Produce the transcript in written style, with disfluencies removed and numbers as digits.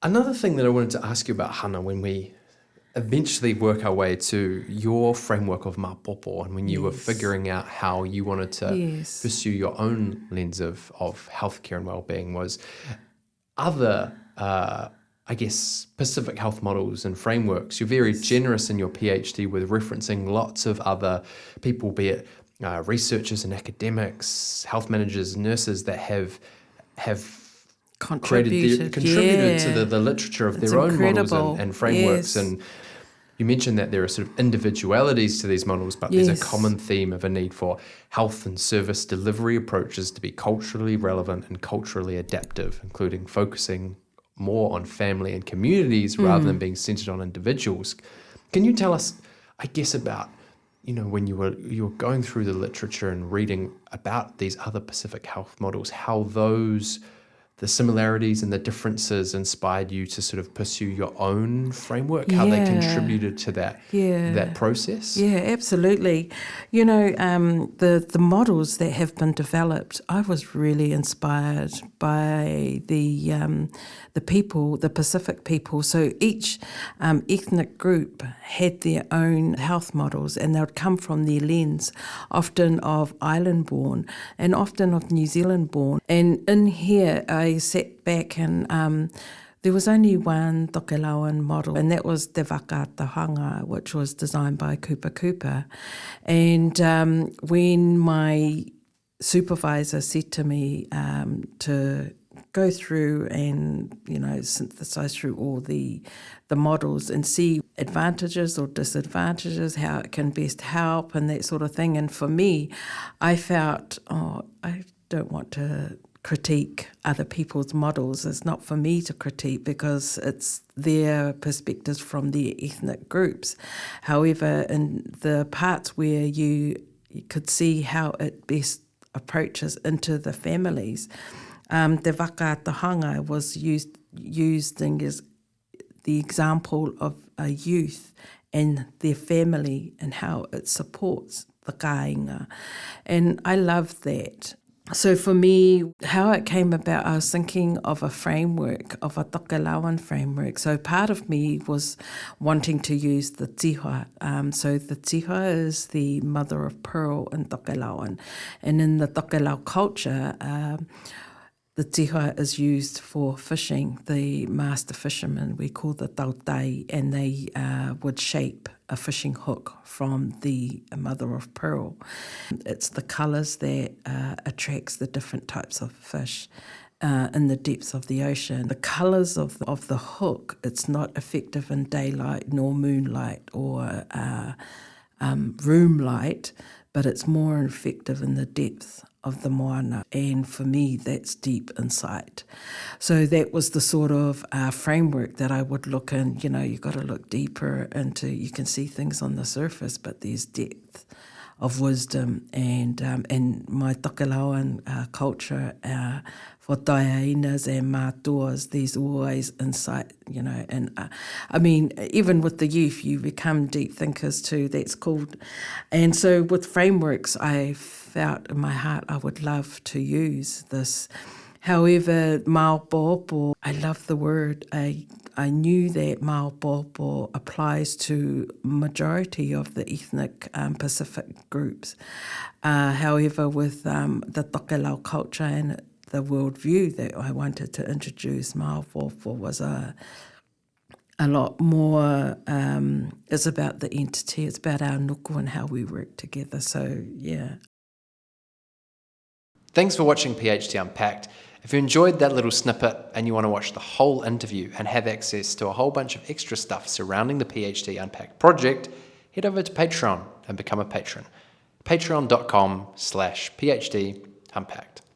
Another thing that I wanted to ask you about, Hana, when we eventually work our way to your framework of Māopoopo, and when you were figuring out how you wanted to pursue your own lens of healthcare and well-being, was other, specific health models and frameworks. You're very generous in your PhD with referencing lots of other people, be it researchers and academics, health managers, nurses that have contributed to the literature of their own models and frameworks. And you mentioned that there are sort of individualities to these models, but there's a common theme of a need for health and service delivery approaches to be culturally relevant and culturally adaptive, including focusing more on family and communities rather than being centered on individuals. Can you tell us, I guess, about, when you were going through the literature and reading about these other Pacific health models, how the similarities and the differences inspired you to sort of pursue your own framework, how they contributed to that process? Yeah, absolutely. The models that have been developed, I was really inspired by the people, the Pacific people. So each ethnic group had their own health models, and they would come from their lens, often of island-born and often of New Zealand-born. And in here, I sat back and there was only one Tokelauan model, and that was Te Whakaatahanga, which was designed by Kupa Kupa. And when my supervisor said to me to go through and, synthesize through all the models and see advantages or disadvantages, how it can best help and that sort of thing. And for me, I felt, I don't want to critique other people's models. It's not for me to critique because it's their perspectives from their ethnic groups. However, in the parts where you could see how it best approaches into the families, Te Whakaatahanga was using as the example of a youth and their family and how it supports the kāinga. And I love that. So for me, how it came about, I was thinking of a framework, of a Tokelauan framework. So part of me was wanting to use the tiha. So the tiha is the mother of pearl in Tokelauan. And in the Tokelau culture, the tiha is used for fishing. The master fishermen, we call the tautai, and they would shape a fishing hook from the mother of pearl. It's the colours that attracts the different types of fish in the depths of the ocean. The colours of the hook, it's not effective in daylight nor moonlight or room light, but it's more effective in the depth of the moana, and for me that's deep insight. So that was the sort of framework that I would look in. You've got to look deeper into, you can see things on the surface, but there's depth of wisdom, and my Tokelauan culture for taiainas and mātuas, there's always insight, and even with the youth, you become deep thinkers too, that's called. And so with frameworks, I felt in my heart I would love to use this. However, Māopoopo, I love the word. I knew that Māopoopo applies to majority of the ethnic Pacific groups. However, with the Tokelau culture and the worldview that I wanted to introduce, Māopoopo was a lot more, it's about the entity, it's about our nuku and how we work together. So, yeah. Thanks for watching PhD Unpacked. If you enjoyed that little snippet and you want to watch the whole interview and have access to a whole bunch of extra stuff surrounding the PhD Unpacked project, head over to Patreon and become a patron. Patreon.com/PhD Unpacked.